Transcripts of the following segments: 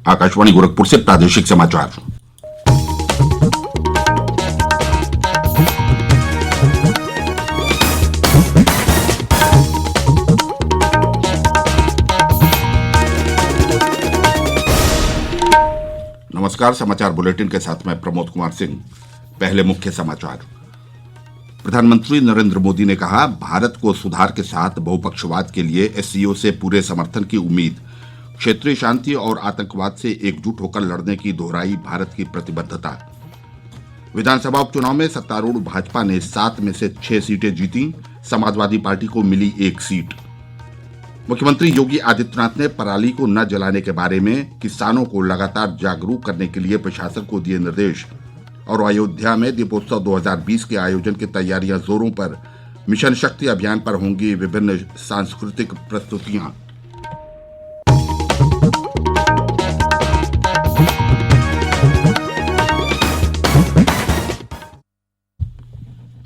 आकाशवाणी गोरखपुर से प्रादेशिक समाचार। नमस्कार, समाचार बुलेटिन के साथ मैं प्रमोद कुमार सिंह। पहले मुख्य समाचार। प्रधानमंत्री नरेंद्र मोदी ने कहा, भारत को सुधार के साथ बहुपक्षवाद के लिए एससीओ से पूरे समर्थन की उम्मीद। क्षेत्रीय शांति और आतंकवाद से एकजुट होकर लड़ने की दोहराई भारत की प्रतिबद्धता। विधानसभा उपचुनाव में सत्तारूढ़ भाजपा ने 7 में से 6 सीटें जीती, समाजवादी पार्टी को मिली 1 सीट। मुख्यमंत्री योगी आदित्यनाथ ने पराली को न जलाने के बारे में किसानों को लगातार जागरूक करने के लिए प्रशासन को दिए निर्देश। और अयोध्या में दीपोत्सव 2020 के आयोजन की तैयारियां जोरों पर। मिशन शक्ति अभियान पर होंगी विभिन्न सांस्कृतिक प्रस्तुतियां।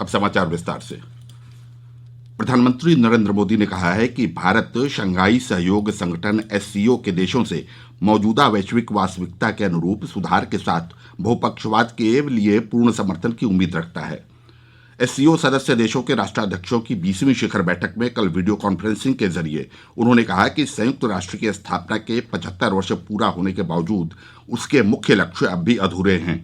अब समाचार विस्तार से। प्रधानमंत्री नरेंद्र मोदी ने कहा है कि भारत शंघाई सहयोग संगठन एससीओ के देशों से मौजूदा वैश्विक वास्तविकता के अनुरूप सुधार के साथ बहुपक्षवाद के लिए पूर्ण समर्थन की उम्मीद रखता है। एससीओ सदस्य देशों के राष्ट्राध्यक्षों की 20वीं शिखर बैठक में कल वीडियो कॉन्फ्रेंसिंग के जरिए उन्होंने कहा कि संयुक्त राष्ट्र की स्थापना के 75 वर्ष पूरा होने के बावजूद उसके मुख्य लक्ष्य अब भी अधूरे हैं।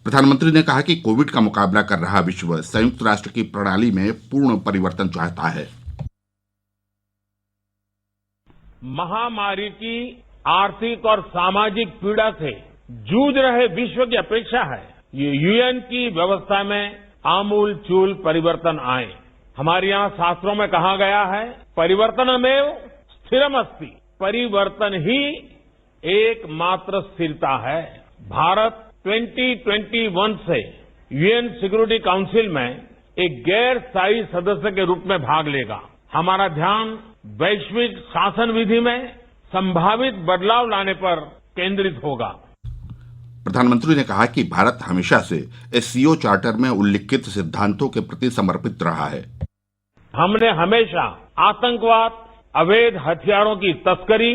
प्रधानमंत्री ने कहा कि कोविड का मुकाबला कर रहा विश्व संयुक्त राष्ट्र की प्रणाली में पूर्ण परिवर्तन चाहता है। महामारी की आर्थिक और सामाजिक पीड़ा से जूझ रहे विश्व की अपेक्षा है ये यूएन की व्यवस्था में आमूल चूल परिवर्तन आए। हमारे यहाँ शास्त्रों में कहा गया है, परिवर्तनमेव स्थिरमस्ति, परिवर्तन ही एकमात्र स्थिरता है। भारत 2021 से यूएन सिक्योरिटी काउंसिल में एक गैर स्थायी सदस्य के रूप में भाग लेगा। हमारा ध्यान वैश्विक शासन विधि में संभावित बदलाव लाने पर केंद्रित होगा। प्रधानमंत्री ने कहा कि भारत हमेशा से एससीओ चार्टर में उल्लिखित सिद्धांतों के प्रति समर्पित रहा है। हमने हमेशा आतंकवाद, अवैध हथियारों की तस्करी,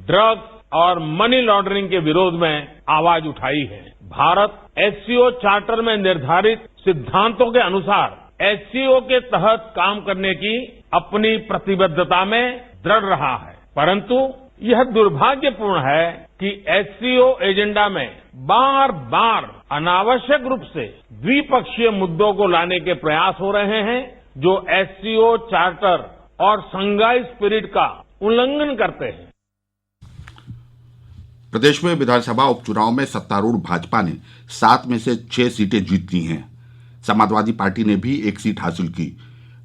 ड्रग्स और मनी लॉन्ड्रिंग के विरोध में आवाज उठाई है। भारत एससीओ चार्टर में निर्धारित सिद्धांतों के अनुसार एससीओ के तहत काम करने की अपनी प्रतिबद्धता में दृढ़ रहा है। परंतु यह दुर्भाग्यपूर्ण है कि एससीओ एजेंडा में बार बार अनावश्यक रूप से द्विपक्षीय मुद्दों को लाने के प्रयास हो रहे हैं, जो एससीओ चार्टर और शंघाई स्पिरिट का उल्लंघन करते हैं। प्रदेश में विधानसभा उपचुनाव में सत्तारूढ़ भाजपा ने 7 में से 6 सीटें जीत ली हैं। समाजवादी पार्टी ने भी 1 सीट हासिल की।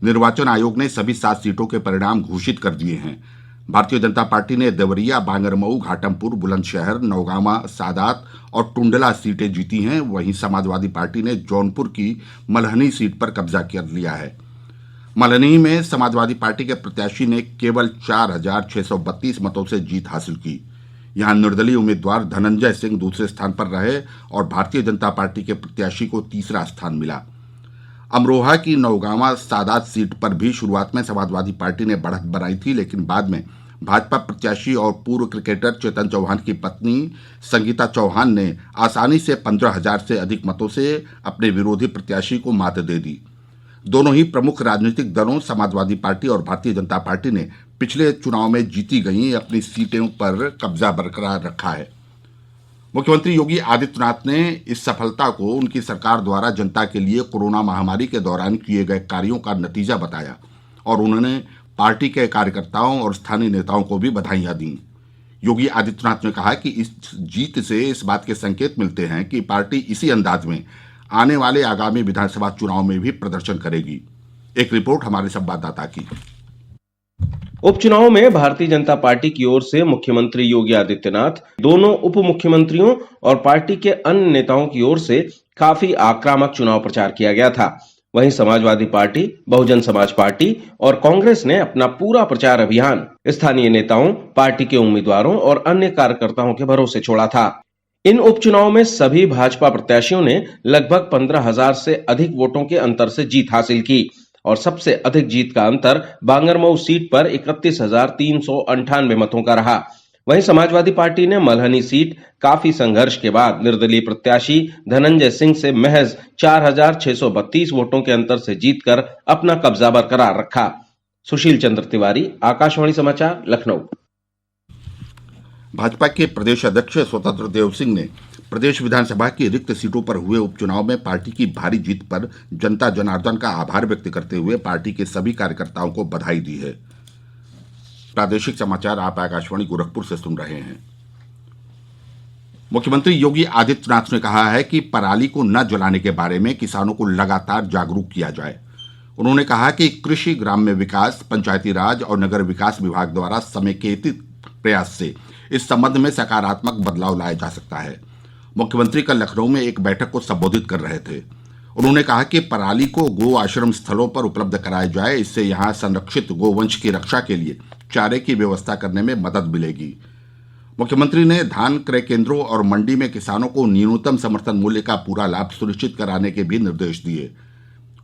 निर्वाचन आयोग ने सभी 7 सीटों के परिणाम घोषित कर दिए हैं। भारतीय जनता पार्टी ने देवरिया, बांगरमऊ, घाटमपुर, बुलंदशहर, नौगांवा, सादात और टुंडला सीटें जीती हैं। वहीं समाजवादी पार्टी ने जौनपुर की मल्हनी सीट पर कब्जा कर लिया है। मल्हनी में समाजवादी पार्टी के प्रत्याशी ने केवल 4,632 मतों से जीत हासिल की। यहां निर्दलीय उम्मीदवार धनंजय सिंह दूसरे स्थान पर रहे और भारतीय जनता पार्टी के प्रत्याशी को तीसरा स्थान मिला। अमरोहा की नौगांवा सादात सीट पर भी शुरुआत में समाजवादी पार्टी ने बढ़त बनाई थी, लेकिन बाद में भाजपा प्रत्याशी और पूर्व क्रिकेटर चेतन चौहान की पत्नी संगीता चौहान ने आसानी से 15,000 से अधिक मतों से अपने विरोधी प्रत्याशी को मात दे दी। दोनों ही प्रमुख राजनीतिक दलों समाजवादी पार्टी और भारतीय जनता पार्टी ने पिछले चुनाव में जीती गई अपनी सीटों पर कब्जा बरकरार रखा है। मुख्यमंत्री योगी आदित्यनाथ ने इस सफलता को उनकी सरकार द्वारा जनता के लिए कोरोना महामारी के दौरान किए गए कार्यों का नतीजा बताया और उन्होंने पार्टी के कार्यकर्ताओं और स्थानीय नेताओं को भी बधाइयां दी। योगी आदित्यनाथ ने कहा कि इस जीत से इस बात के संकेत मिलते हैं कि पार्टी इसी अंदाज में आने वाले आगामी विधानसभा चुनाव में भी प्रदर्शन करेगी। एक रिपोर्ट हमारे संवाददाता की। उपचुनाव में भारतीय जनता पार्टी की ओर से मुख्यमंत्री योगी आदित्यनाथ, दोनों उप मुख्यमंत्रियों और पार्टी के अन्य नेताओं की ओर से काफी आक्रामक चुनाव प्रचार किया गया था। वहीं समाजवादी पार्टी, बहुजन समाज पार्टी और कांग्रेस ने अपना पूरा प्रचार अभियान स्थानीय नेताओं, पार्टी के उम्मीदवारों और अन्य कार्यकर्ताओं के भरोसे छोड़ा था। इन उपचुनाव में सभी भाजपा प्रत्याशियों ने लगभग 15,000 से अधिक वोटों के अंतर से जीत हासिल की और सबसे अधिक जीत का अंतर बांगरमऊ सीट पर 31,398 मतों का रहा। वहीं समाजवादी पार्टी ने मल्हनी सीट काफी संघर्ष के बाद निर्दलीय प्रत्याशी धनंजय सिंह से महज 4,632 वोटों के अंतर से जीतकर अपना कब्जा बरकरार रखा। सुशील चंद्र तिवारी, आकाशवाणी समाचार, लखनऊ। भाजपा के प्रदेश अध्यक्ष स्वतंत्र देव सिंह ने प्रदेश विधानसभा की रिक्त सीटों पर हुए उपचुनाव में पार्टी की भारी जीत पर जनता जनार्दन का आभार व्यक्त करते हुए पार्टी के सभी कार्यकर्ताओं को बधाई दी है। प्रादेशिक समाचार आप आकाशवाणी गोरखपुर से सुन रहे हैं। मुख्यमंत्री योगी आदित्यनाथ ने कहा है कि पराली को न जलाने के बारे में किसानों को लगातार जागरूक किया जाए। उन्होंने कहा कि कृषि, ग्राम्य विकास, पंचायती राज और नगर विकास विभाग द्वारा समेकित प्रयास से इस संबंध में सकारात्मक बदलाव लाया जा सकता है। मुख्यमंत्री कल लखनऊ में एक बैठक को संबोधित कर रहे थे। उन्होंने कहा कि पराली को गो आश्रम स्थलों पर उपलब्ध कराया जाए, इससे यहां संरक्षित गोवंश की रक्षा के लिए चारे की व्यवस्था करने में मदद मिलेगी। मुख्यमंत्री ने धान क्रय केंद्रों और मंडी में किसानों को न्यूनतम समर्थन मूल्य का पूरा लाभ सुनिश्चित कराने के भी निर्देश दिए।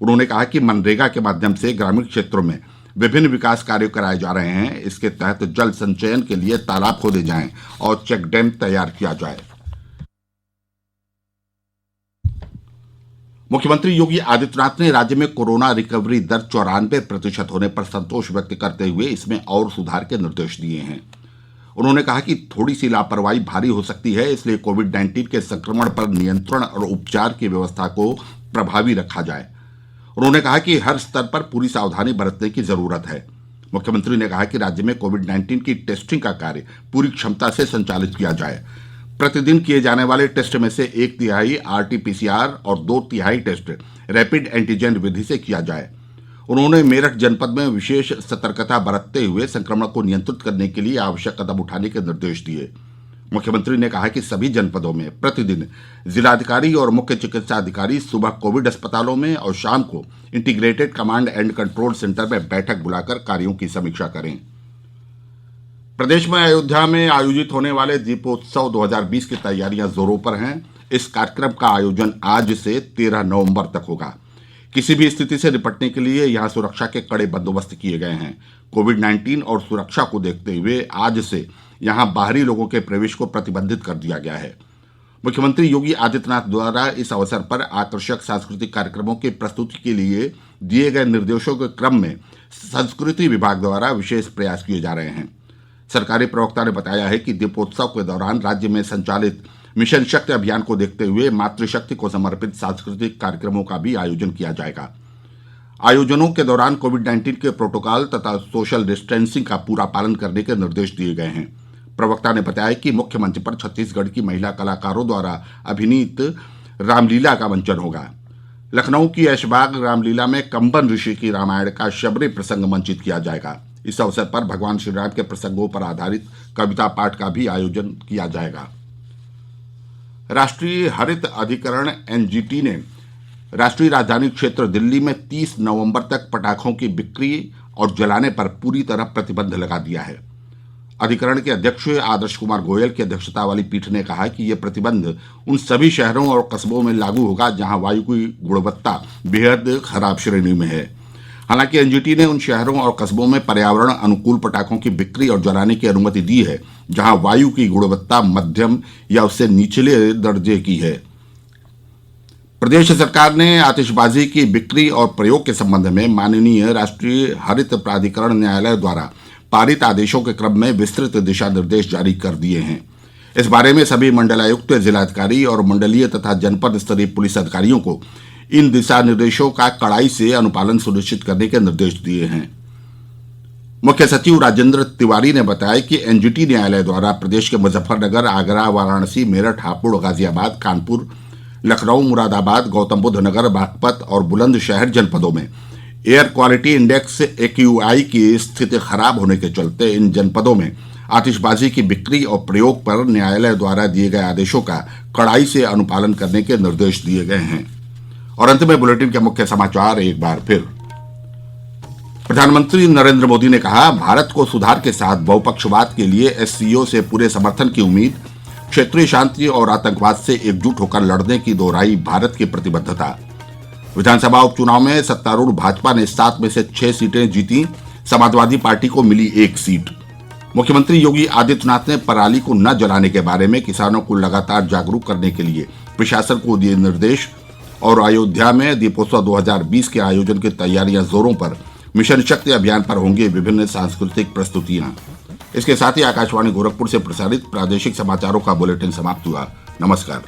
उन्होंने कहा कि मनरेगा के माध्यम से ग्रामीण क्षेत्रों में विभिन्न विकास कार्य कराए जा रहे हैं। इसके तहत जल संचयन के लिए तालाब खोदे जाएं और चेक डैम तैयार किया जाए। मुख्यमंत्री योगी आदित्यनाथ ने राज्य में कोरोना रिकवरी दर 94% होने पर संतोष व्यक्त करते हुए इसमें और सुधार के निर्देश दिए हैं। उन्होंने कहा कि थोड़ी सी लापरवाही भारी हो सकती है, इसलिए कोविड-19 के संक्रमण पर नियंत्रण और उपचार की व्यवस्था को प्रभावी रखा जाए। उन्होंने कहा कि हर स्तर पर पूरी सावधानी बरतने की जरूरत है। मुख्यमंत्री ने कहा कि राज्य में कोविड-19 की टेस्टिंग का कार्य पूरी क्षमता से संचालित किया जाए। प्रतिदिन किए जाने वाले टेस्ट में से 1/3 RT-PCR और 2/3 टेस्ट रैपिड एंटीजन विधि से किया जाए। उन्होंने मेरठ जनपद में विशेष सतर्कता बरतते हुए संक्रमण को नियंत्रित करने के लिए आवश्यक कदम उठाने के निर्देश दिए। मुख्यमंत्री ने कहा कि सभी जनपदों में प्रतिदिन जिलाधिकारी और मुख्य चिकित्सा अधिकारी सुबह कोविड अस्पतालों में और शाम को integrated command and control centre में बैठक बुलाकर कार्यों की समीक्षा करें। प्रदेश में अयोध्या में आयोजित होने वाले दीपोत्सव 2020 की तैयारियां जोरों पर हैं। इस कार्यक्रम का आयोजन आज से 13 नवंबर तक होगा। किसी भी स्थिति से निपटने के लिए यहां सुरक्षा के कड़े बंदोबस्त किए गए हैं। कोविड-19 और सुरक्षा को देखते हुए आज से यहां बाहरी लोगों के प्रवेश को प्रतिबंधित कर दिया गया है। मुख्यमंत्री योगी आदित्यनाथ द्वारा इस अवसर पर आकर्षक सांस्कृतिक कार्यक्रमों की प्रस्तुति के लिए दिए गए निर्देशों के क्रम में संस्कृति विभाग द्वारा विशेष प्रयास किए जा रहे हैं। सरकारी प्रवक्ता ने बताया है कि दीपोत्सव के दौरान राज्य में संचालित मिशन शक्ति अभियान को देखते हुए मातृशक्ति को समर्पित सांस्कृतिक कार्यक्रमों का भी आयोजन किया जाएगा। आयोजनों के दौरान कोविड-19 के प्रोटोकॉल तथा सोशल डिस्टेंसिंग का पूरा पालन करने के निर्देश दिए गए हैं। प्रवक्ता ने बताया कि मुख्य मंच पर छत्तीसगढ़ की महिला कलाकारों द्वारा अभिनीत रामलीला का मंचन होगा। लखनऊ की ऐशबाग रामलीला में कंबन ऋषि की रामायण का शबरी प्रसंग मंचित किया जाएगा। इस अवसर पर भगवान श्री राम के प्रसंगों पर आधारित कविता पाठ का भी आयोजन किया जाएगा। राष्ट्रीय हरित अधिकरण NGT ने राष्ट्रीय राजधानी क्षेत्र दिल्ली में 30 नवंबर तक पटाखों की बिक्री और जलाने पर पूरी तरह प्रतिबंध लगा दिया है। अधिकरण के अध्यक्ष आदर्श कुमार गोयल की अध्यक्षता वाली पीठ ने कहा कि यह प्रतिबंध उन सभी शहरों और कस्बों में लागू होगा जहां वायु की गुणवत्ता बेहद खराब श्रेणी में है। हालांकि NGT ने उन शहरों और कस्बों में पर्यावरण अनुकूल पटाखों की बिक्री और जलाने की अनुमति दी है जहां वायु की गुणवत्ता मध्यम या उससे निचले दर्जे की है। प्रदेश सरकार ने आतिशबाजी की बिक्री और प्रयोग के संबंध में माननीय राष्ट्रीय हरित प्राधिकरण न्यायालय द्वारा पारित आदेशों के क्रम में विस्तृत दिशा निर्देश जारी कर दिए हैं। इस बारे में सभी मंडलायुक्त, जिलाधिकारी और मंडलीय तथा जनपद स्तरीय पुलिस अधिकारियों को इन दिशा निर्देशों का कड़ाई से अनुपालन सुनिश्चित करने के निर्देश दिए हैं। मुख्य सचिव राजेंद्र तिवारी ने बताया कि NGT न्यायालय द्वारा प्रदेश के मुजफ्फरनगर, आगरा, वाराणसी, मेरठ, हापुड़, गाजियाबाद, कानपुर, लखनऊ, मुरादाबाद, गौतम बुद्ध नगर, बागपत और बुलंदशहर जनपदों में एयर क्वालिटी इंडेक्स AQI की स्थिति खराब होने के चलते इन जनपदों में आतिशबाजी की बिक्री और प्रयोग पर न्यायालय द्वारा दिए गए आदेशों का कड़ाई से अनुपालन करने के निर्देश दिए गए हैं। और अंत में बुलेटिन के मुख्य समाचार एक बार फिर। प्रधानमंत्री नरेंद्र मोदी ने कहा, भारत को सुधार के साथ बहुपक्षवाद के लिए SCO से पूरे समर्थन की उम्मीद। क्षेत्रीय शांति और आतंकवाद से एकजुट होकर लड़ने की दोहराई भारत की प्रतिबद्धता। विधानसभा उपचुनाव में सत्तारूढ़ भाजपा ने 7 में से 6 सीटें जीती। समाजवादी पार्टी को मिली 1 सीट। मुख्यमंत्री योगी आदित्यनाथ ने पराली को न जलाने के बारे में किसानों को लगातार जागरूक करने के लिए प्रशासन को दिए निर्देश। और अयोध्या में दीपोत्सव 2020 के आयोजन की तैयारियां जोरों पर। मिशन शक्ति अभियान पर होंगी विभिन्न सांस्कृतिक प्रस्तुतियां। इसके साथ ही आकाशवाणी गोरखपुर से प्रसारित प्रादेशिक समाचारों का बुलेटिन समाप्त हुआ। नमस्कार।